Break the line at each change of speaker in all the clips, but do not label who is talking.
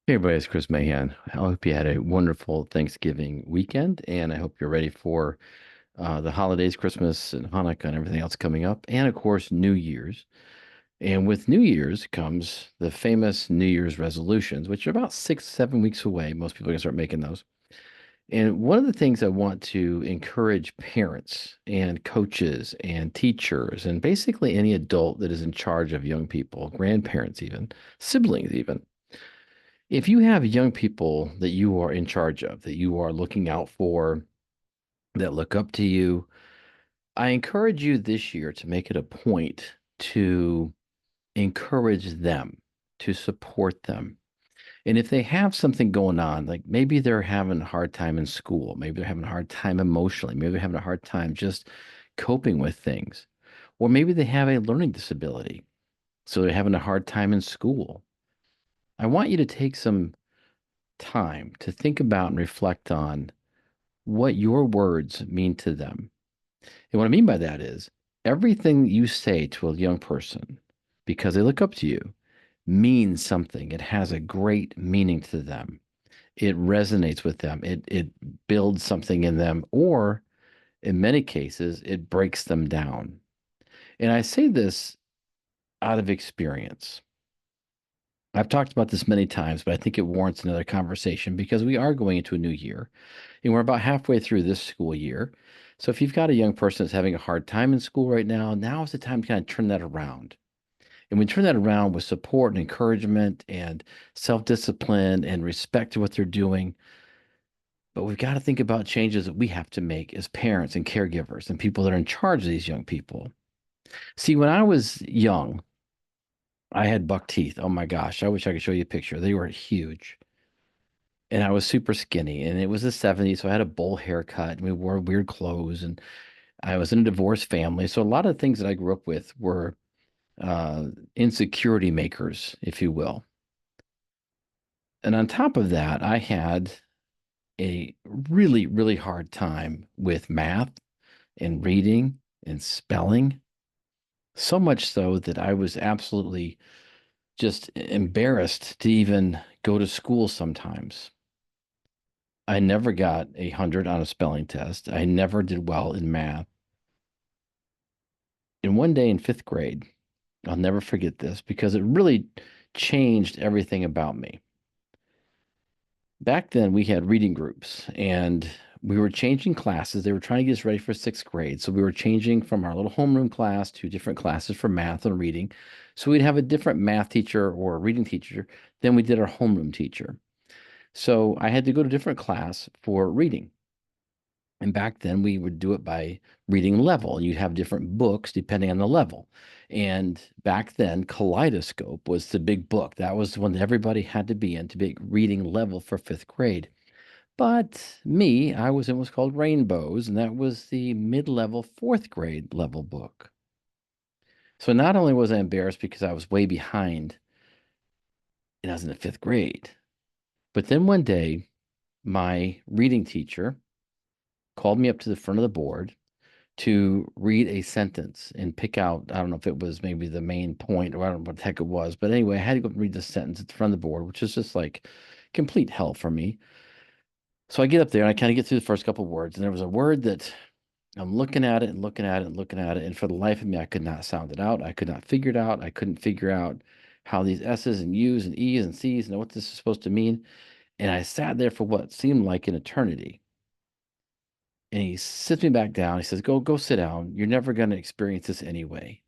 Hey everybody, it's Chris Mahan. I hope you had a wonderful Thanksgiving weekend, and I hope you're ready for the holidays, Christmas and Hanukkah and everything else coming up, and of course, New Year's. And with New Year's comes the famous New Year's resolutions, which are about 6, 7 weeks away. Most people are going to start making those. And one of the things I want to encourage parents and coaches and teachers and basically any adult that is in charge of young people, grandparents even, siblings even, if you have young people that you are in charge of, that you are looking out for, that look up to you, I encourage you this year to make it a point to encourage them, to support them. And if they have something going on, like maybe they're having a hard time in school, maybe they're having a hard time emotionally, maybe they're having a hard time just coping with things, or maybe they have a learning disability, so they're having a hard time in school. I want you to take some time to think about and reflect on what your words mean to them. And what I mean by that is everything you say to a young person, because they look up to you, means something. It has a great meaning to them. It resonates with them. It builds something in them, or in many cases, it breaks them down. And I say this out of experience. I've talked about this many times, but I think it warrants another conversation because we are going into a new year and we're about halfway through this school year. So if you've got a young person that's having a hard time in school right now, now is the time to kind of turn that around. And we turn that around with support and encouragement and self-discipline and respect to what they're doing. But we've got to think about changes that we have to make as parents and caregivers and people that are in charge of these young people. See, when I was young, I had buck teeth. Oh my gosh, I wish I could show you a picture. They were huge. And I was super skinny, and it was the 70s, so I had a bowl haircut, and we wore weird clothes, and I was in a divorced family. So a lot of things that I grew up with were insecurity makers, if you will. And on top of that, I had a really, really hard time with math and reading and spelling. So much so that I was absolutely just embarrassed to even go to school sometimes. I never got 100 on a spelling test. I never did well in math. And one day in fifth grade, I'll never forget this because it really changed everything about me. Back then, we had reading groups and we were changing classes. They were trying to get us ready for sixth grade. So we were changing from our little homeroom class to different classes for math and reading. So we'd have a different math teacher or a reading teacher than we did our homeroom teacher. So I had to go to a different class for reading. And back then, we would do it by reading level. You'd have different books depending on the level. And back then, Kaleidoscope was the big book. That was the one that everybody had to be in to be reading level for fifth grade. But me, I was in what's called Rainbows, and that was the mid-level fourth grade level book. So not only was I embarrassed because I was way behind and I was in the fifth grade, but then one day, my reading teacher called me up to the front of the board to read a sentence and pick out, I don't know if it was maybe the main point or I don't know what the heck it was, but anyway, I had to go read the sentence at the front of the board, which is just like complete hell for me. So I get up there and I kind of get through the first couple of words, and there was a word that I'm looking at it and looking at it and looking at it, and for the life of me, I could not sound it out. I could not figure it out. I couldn't figure out how these S's and U's and E's and C's and what this is supposed to mean. And I sat there for what seemed like an eternity. And he sits me back down. He says, go sit down. You're never going to experience this anyway.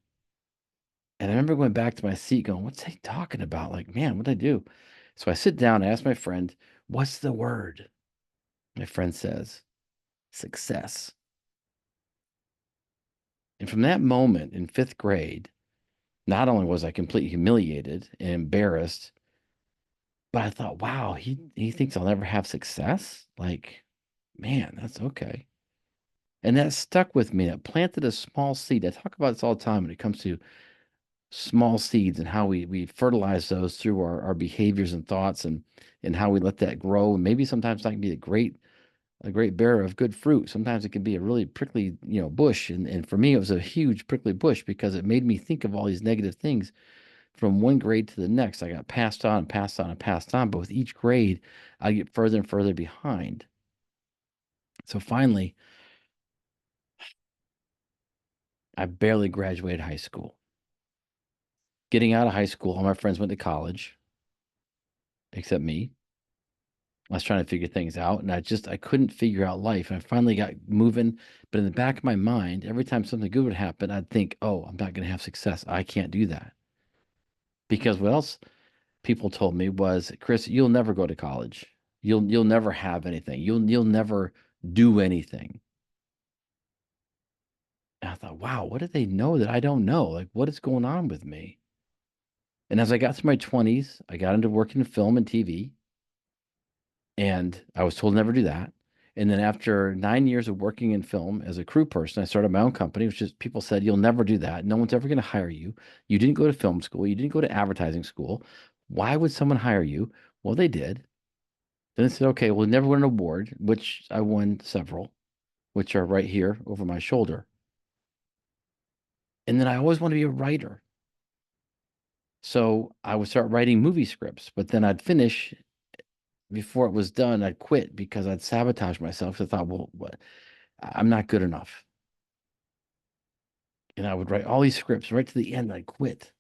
And I remember going back to my seat going, what's he talking about? Like, man, what'd I do? So I sit down, I ask my friend, what's the word? My friend says, success. And from that moment in fifth grade, not only was I completely humiliated and embarrassed, but I thought, wow, he thinks I'll never have success? Like, man, that's okay. And that stuck with me. That planted a small seed. I talk about this all the time when it comes to small seeds and how we fertilize those through our behaviors and thoughts and how we let that grow. And maybe sometimes that can be a great bearer of good fruit. Sometimes it can be a really prickly, bush. And for me, it was a huge prickly bush because it made me think of all these negative things from one grade to the next, I got passed on and passed on and passed on. But with each grade, I get further and further behind. So finally, I barely graduated high school. Getting out of high school, all my friends went to college, except me. I was trying to figure things out, and I couldn't figure out life. And I finally got moving, but in the back of my mind, every time something good would happen, I'd think, "Oh, I'm not going to have success. I can't do that." Because what else people told me was, "Chris, you'll never go to college. You'll never have anything. You'll never do anything." And I thought, "Wow, what do they know that I don't know? Like, what is going on with me?" And as I got to my 20s, I got into working in film and TV. And I was told never do that. And then after 9 years of working in film as a crew person, I started my own company, which is people said, you'll never do that. No one's ever going to hire you. You didn't go to film school. You didn't go to advertising school. Why would someone hire you? Well, they did. Then I said, okay, well, never win an award, which I won several, which are right here over my shoulder. And then I always want to be a writer. So I would start writing movie scripts, but then I'd finish before it was done. I'd quit because I'd sabotage myself. I thought, well, what? I'm not good enough. And I would write all these scripts right to the end. I'd quit.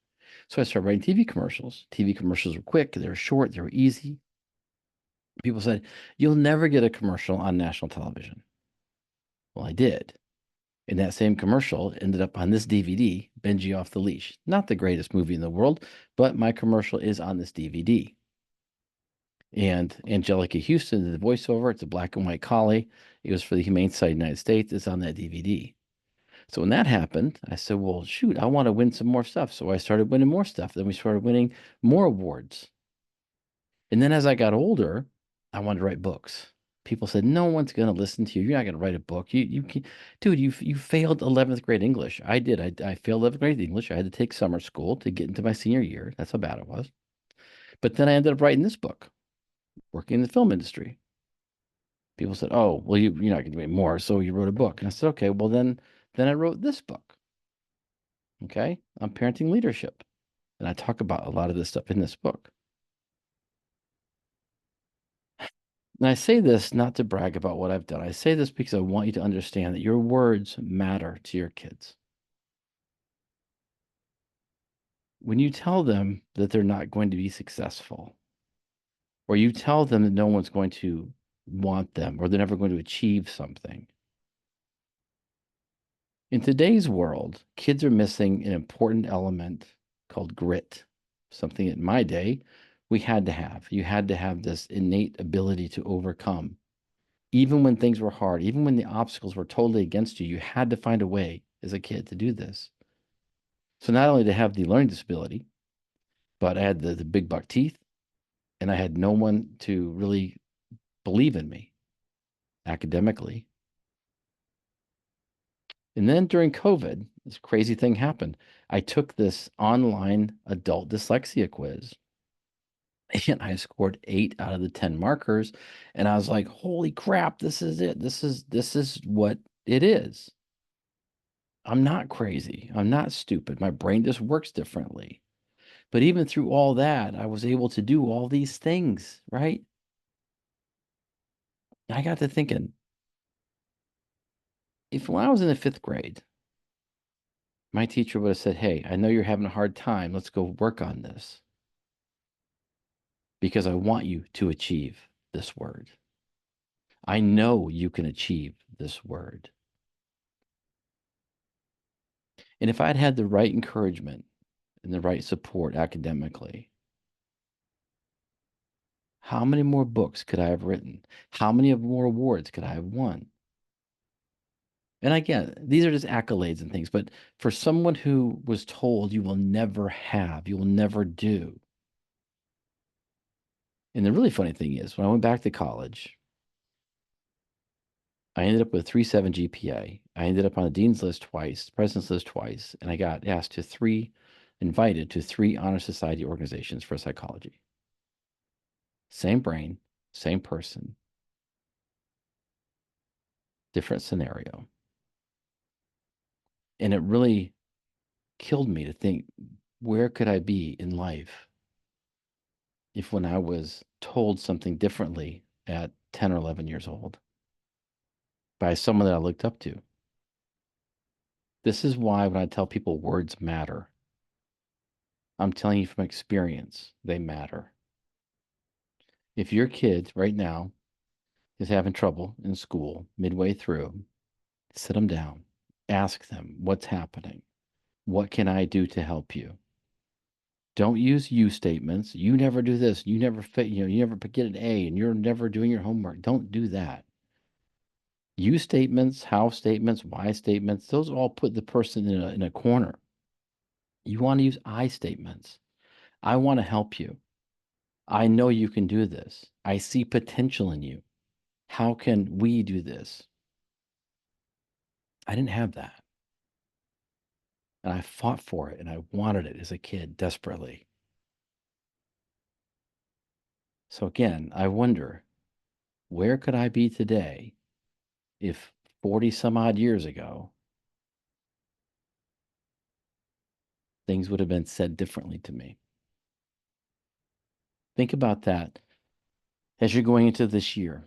So I started writing TV commercials. TV commercials were quick, they were short, they were easy. People said, you'll never get a commercial on national television. Well, I did. And that same commercial ended up on this DVD, Benji Off the Leash. Not the greatest movie in the world, but my commercial is on this DVD. And Angelica Houston did the voiceover. It's a black and white collie. It was for the Humane Society of the United States. It's on that DVD. So when that happened, I said, well, shoot, I want to win some more stuff. So I started winning more stuff. Then we started winning more awards. And then as I got older, I wanted to write books. People said, no one's going to listen to you. You're not going to write a book. You can, dude, you failed 11th grade English. I did. I failed 11th grade English. I had to take summer school to get into my senior year. That's how bad it was. But then I ended up writing this book, working in the film industry. People said, oh, well, you're not going to do any more. So you wrote a book. And I said, okay, well, then I wrote this book. Okay. On parenting leadership. And I talk about a lot of this stuff in this book. And I say this not to brag about what I've done. I say this because I want you to understand that your words matter to your kids. When you tell them that they're not going to be successful, or you tell them that no one's going to want them, or they're never going to achieve something. In today's world, kids are missing an important element called grit, something in my day we had to have. You had to have this innate ability to overcome. Even when things were hard, even when the obstacles were totally against you, you had to find a way as a kid to do this. So not only to have the learning disability, but I had the big buck teeth, and I had no one to really believe in me academically. And then during COVID, this crazy thing happened. I took this online adult dyslexia quiz and I scored 8 out of the 10 markers. And I was like, holy crap, this is it. This is what it is. I'm not crazy. I'm not stupid. My brain just works differently. But even through all that, I was able to do all these things, right? I got to thinking, if when I was in the 5th grade, my teacher would have said, hey, I know you're having a hard time. Let's go work on this because I want you to achieve this word. I know you can achieve this word. And if I'd had the right encouragement and the right support academically, how many more books could I have written? How many more awards could I have won? And again, these are just accolades and things, but for someone who was told you will never have, you will never do. And the really funny thing is, when I went back to college, I ended up with a 3.7 GPA. I ended up on the dean's list twice, the president's list twice, and I got invited to 3 honor society organizations for psychology. Same brain, same person, different scenario. And it really killed me to think where could I be in life if when I was told something differently at 10 or 11 years old by someone that I looked up to? This is why when I tell people words matter, I'm telling you from experience, they matter. If your kid right now is having trouble in school midway through, sit them down, ask them what's happening. What can I do to help you? Don't use you statements. You never do this. You never fit, you never get an A and you're never doing your homework. Don't do that. You statements, how statements, why statements, those all put the person in a corner. You want to use I statements. I want to help you. I know you can do this. I see potential in you. How can we do this? I didn't have that. And I fought for it and I wanted it as a kid desperately. So again, I wonder, where could I be today if 40 some odd years ago things would have been said differently to me? Think about that as you're going into this year.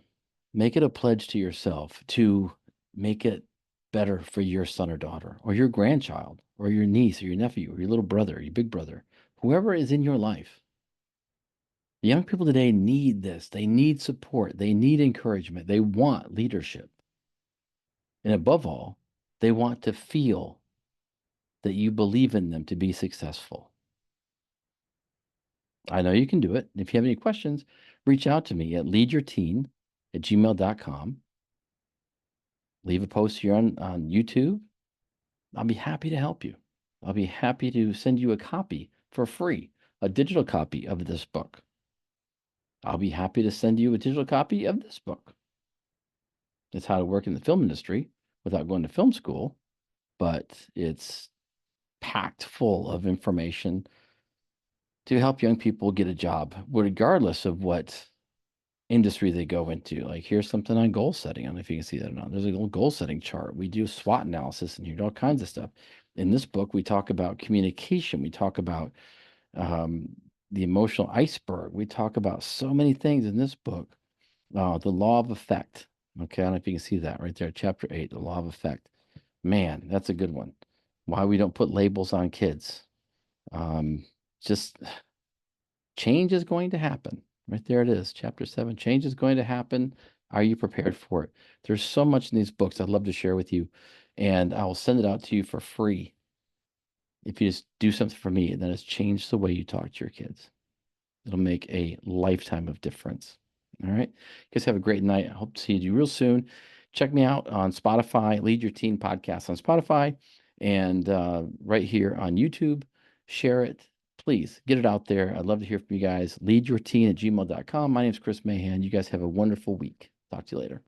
Make it a pledge to yourself to make it better for your son or daughter, or your grandchild, or your niece, or your nephew, or your little brother, or your big brother, whoever is in your life. The young people today need this. They need support. They need encouragement. They want leadership. And above all, they want to feel that you believe in them to be successful. I know you can do it. If you have any questions, reach out to me at leadyourteen@gmail.com. Leave a post here on YouTube. I'll be happy to help you. I'll be happy to send you a copy for free, a digital copy of this book. I'll be happy to send you a digital copy of this book. It's how to work in the film industry without going to film school, but it's packed full of information to help young people get a job, regardless of what industry they go into. Like, here's something on goal setting. I don't know if you can see that or not. There's a little goal setting chart. We do SWOT analysis in here, all kinds of stuff. In this book, we talk about communication. We talk about um, the emotional iceberg. We talk about so many things in this book. The law of effect. Okay, I don't know if you can see that right there. Chapter 8, the law of effect. Man, that's a good one. Why we don't put labels on kids. Just change is going to happen. Right there it is, chapter 7. Change is going to happen. Are you prepared for it? There's so much in these books I'd love to share with you, and I will send it out to you for free if you just do something for me, and then it's changed the way you talk to your kids. It'll make a lifetime of difference. All right. You guys have a great night. I hope to see you real soon. Check me out on Spotify, Lead Your Teen podcast on Spotify, and right here on YouTube. Share it. Please get it out there. I'd love to hear from you guys. Leadyourteen@gmail.com. My name is Chris Mahan. You guys have a wonderful week. Talk to you later.